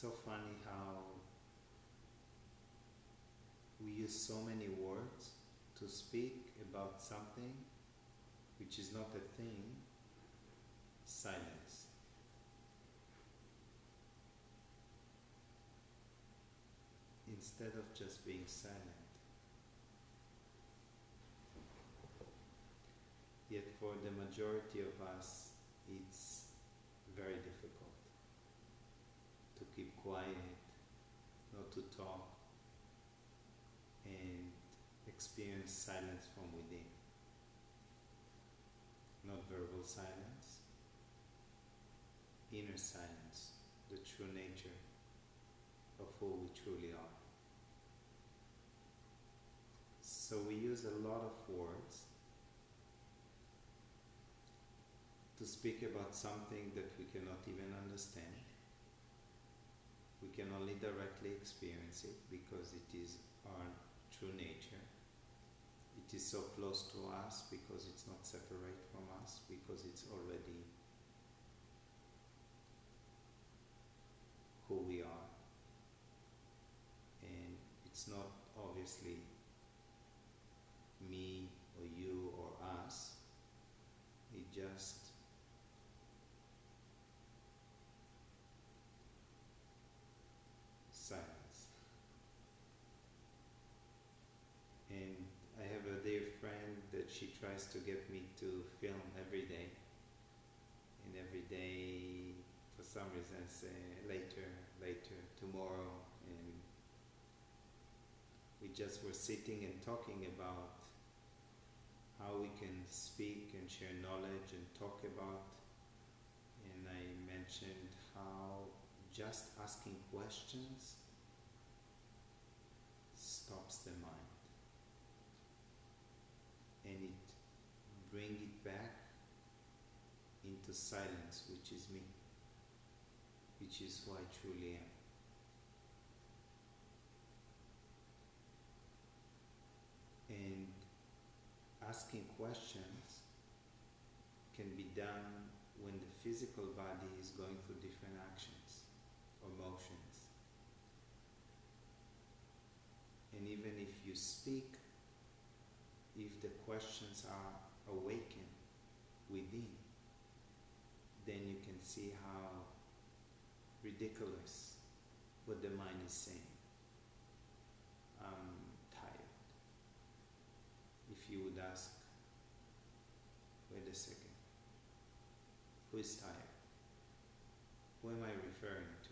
so funny how we use so many words to speak about something which is not a thing, silence. Instead of just being silent. Yet for the majority of us, it's very difficult to keep quiet, not to talk, and experience silence from within. Not verbal silence, inner silence, the true nature of who we truly are. So we use a lot of words to speak about something that we cannot even understand. We can only directly experience it because it is our true nature. It is so close to us because it's not separate from us, because it's already who we are. And it's not obviously me or you or us. It just silence. And I have a dear friend that she tries to get me to film every day. And every day, for some reason, say later, tomorrow. And we just were sitting and talking about how we can speak and share knowledge and talk about. And I mentioned how just asking questions stops the mind, and it brings it back into silence, which is me, which is who I truly am. And asking questions can be done when the physical body is going through different actions or motions. And even if you speak, if the questions are awakened within, then you can see how ridiculous what the mind is saying. I'm tired. If you would ask, wait a second, who is tired? Who am I referring to?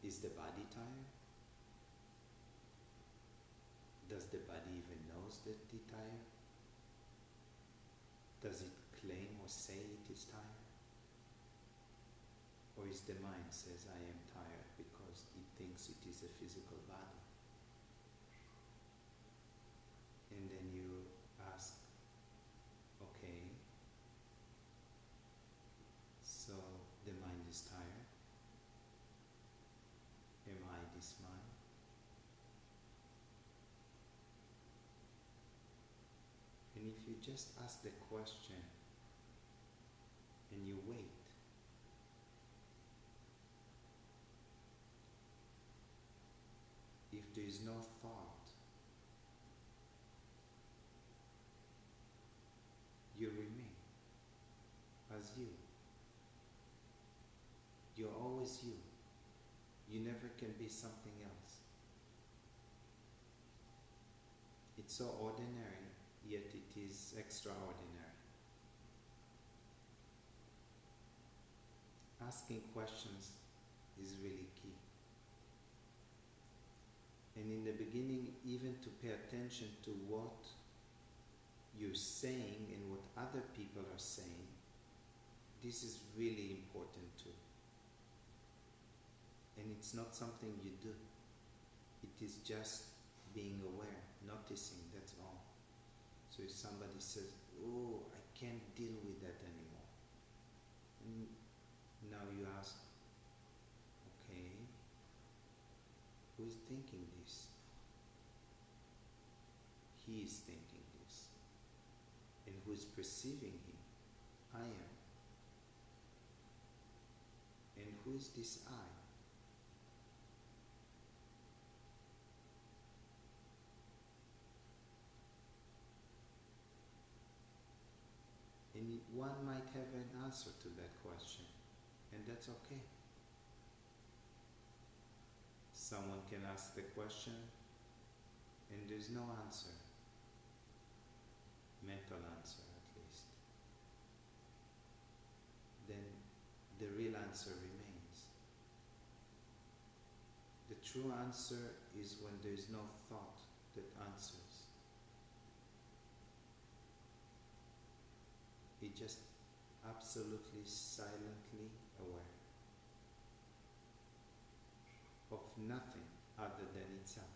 Is the body tired? Does the body even knows that it's tired? Does it claim or say it is tired? Or is the mind says I am tired because it thinks it is a physical body? And then you ask, okay, so the mind is tired. Am I this mind? And if you just ask the question and you wait, if there is no thought, you remain as you. You're always you. You never can be something else. It's so ordinary, yet it is extraordinary. Asking questions is really key. And in the beginning, even to pay attention to what you're saying and what other people are saying, this is really important too. And it's not something you do. It is just being aware, noticing, that's all. So if somebody says, oh, I can't deal with that anymore. And now you ask, okay, who is thinking this? He is thinking this. And who is perceiving him? I am. And who is this I? And one might have an answer to that question, and that's okay. Someone can ask the question and there's no answer, mental answer at least. Then the real answer remains. The true answer is when there is no thought that answers. It just absolutely silently aware of nothing other than itself.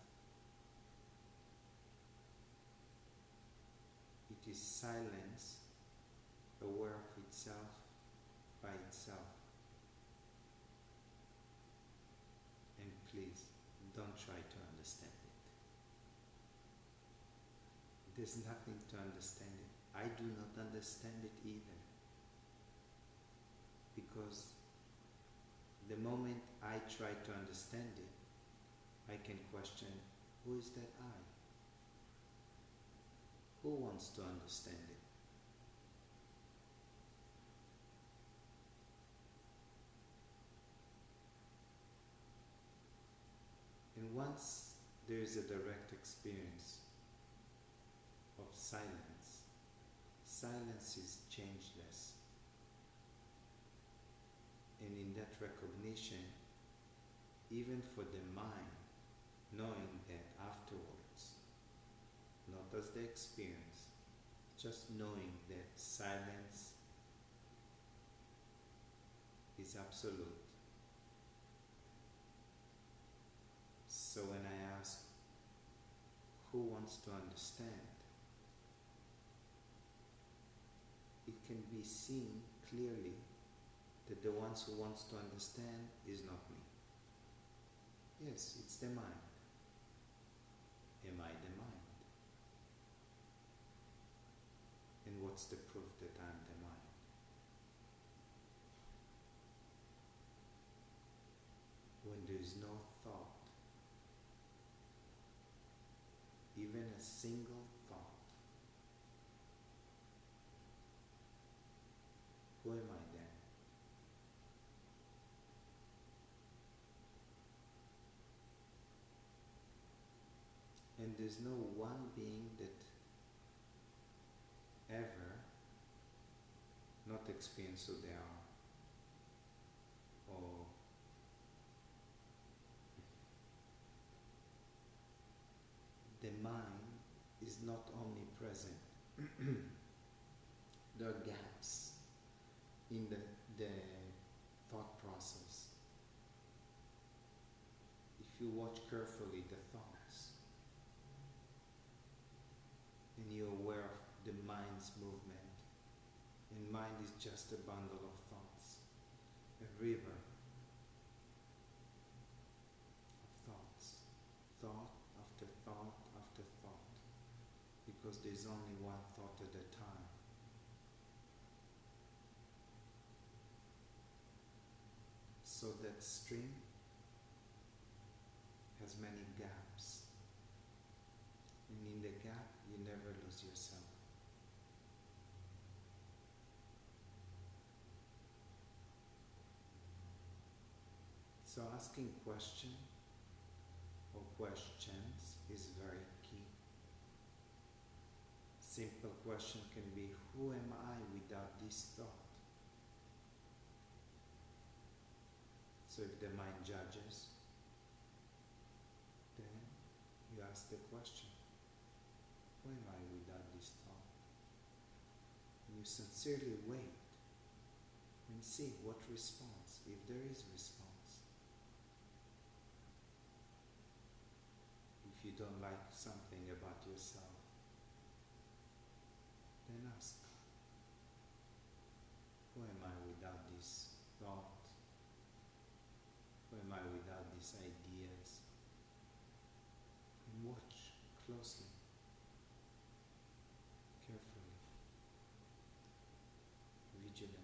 It is silence aware of itself by itself. And please, don't try to understand it. There's nothing to understand it. I do not understand it either. Because the moment I try to understand it, I can question, who is that I? Who wants to understand it? And once there is a direct experience of silence, silence is changeless. And in that recognition, even for the mind, knowing that afterwards, not as the experience, just knowing that silence is absolute. So when I ask, who wants to understand, it can be seen clearly that the ones who wants to understand is not me. Yes, it's the mind. Am I the mind? And what's the proof that I'm the mind? When there is no thought, even a single thought, who am I then? And there's no one being that ever not experience who they are, or the mind is not omnipresent. There are gaps in the thought process. If you watch carefully the thoughts, and you're aware of the mind's movement, and mind is just a bundle of thoughts, a river of thoughts, thought after thought after thought, because there's only one thought at a time. So that stream has many gaps, and in the gap you never lose yourself. So asking question or questions is very key. Simple question can be, who am I without this thought? So if the mind judges, then you ask the question, who am I without this thought? And you sincerely wait and see what response, if there is response. If you don't like something about yourself, then ask, who am I without this thought? Who am I without these ideas? And watch closely, carefully, vigilantly.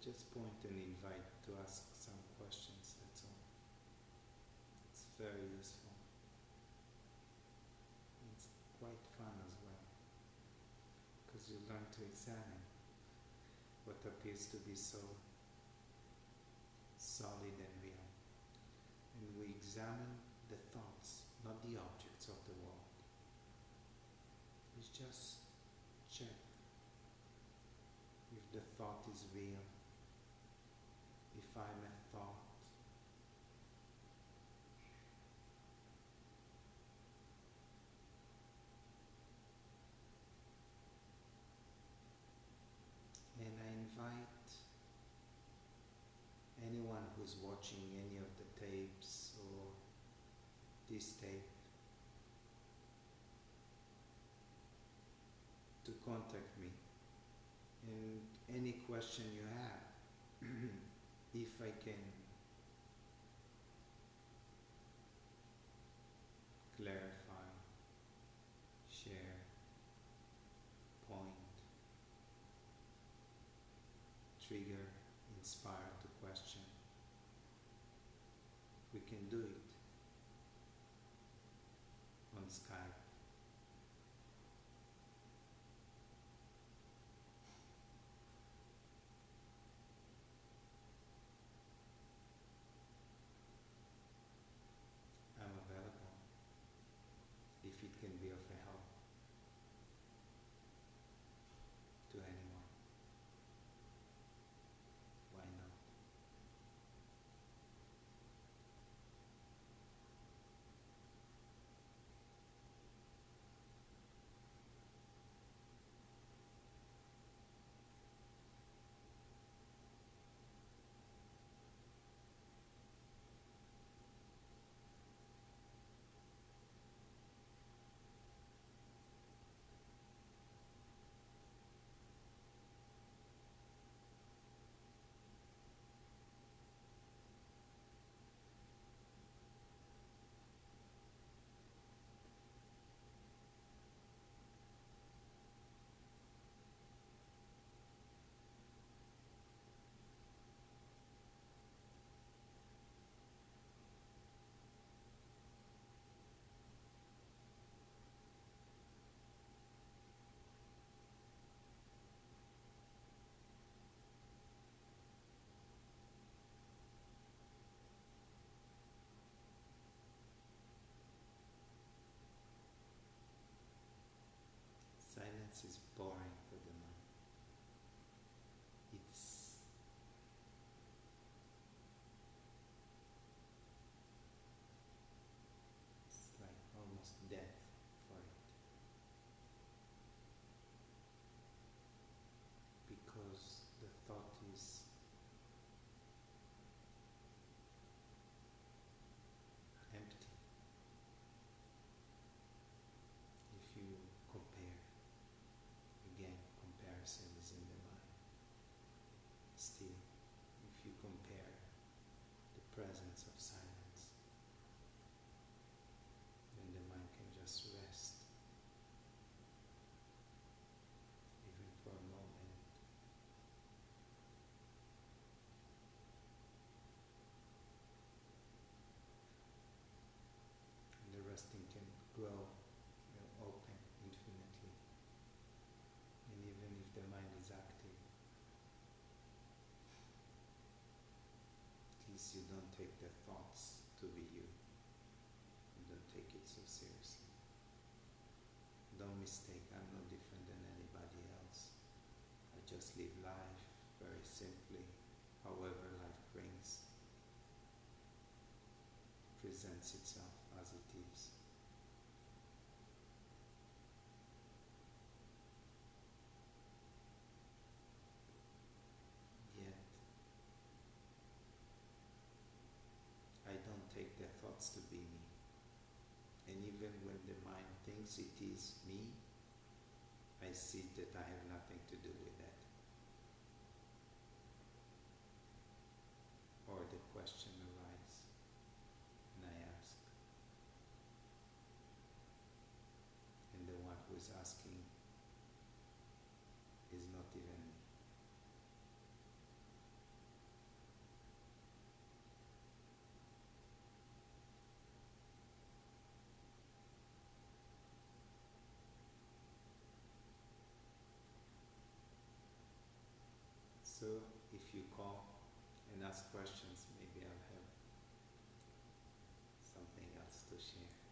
just point and invite to ask some questions, that's all. It's very useful. It's quite fun as well, because you learn to examine what appears to be so solid and real. And we examine the thoughts, not the objects of the world. We just check if the thought is real, if I'm a thought, and I invite anyone who's watching any of the tapes or this tape to contact me, and any question you have, if I can clarify, share, point, trigger, inspire to question, we can do it on Skype. I'm available if it can be of a help to anyone. Why not? Silence is boring for the mind. It's like almost death for it, because the thought is empty. If you compare, again, comparison is in the mind. Still, if you compare the presence of silence, then the mind can just rest, even for a moment. And the resting can grow, open infinitely. And even if the mind is active, at least you don't take the thoughts to be you. You don't take it so seriously. Don't mistake, I'm no different than anybody else. I just live life very simply, however life presents itself as it is. Yet, I don't take the thoughts to be me. And even when the mind thinks it is me, I see that I have nothing to do with that. Or the question arises, and I ask. And the one who is asking is not even me. So if you call and ask questions, maybe I'll have something else to share.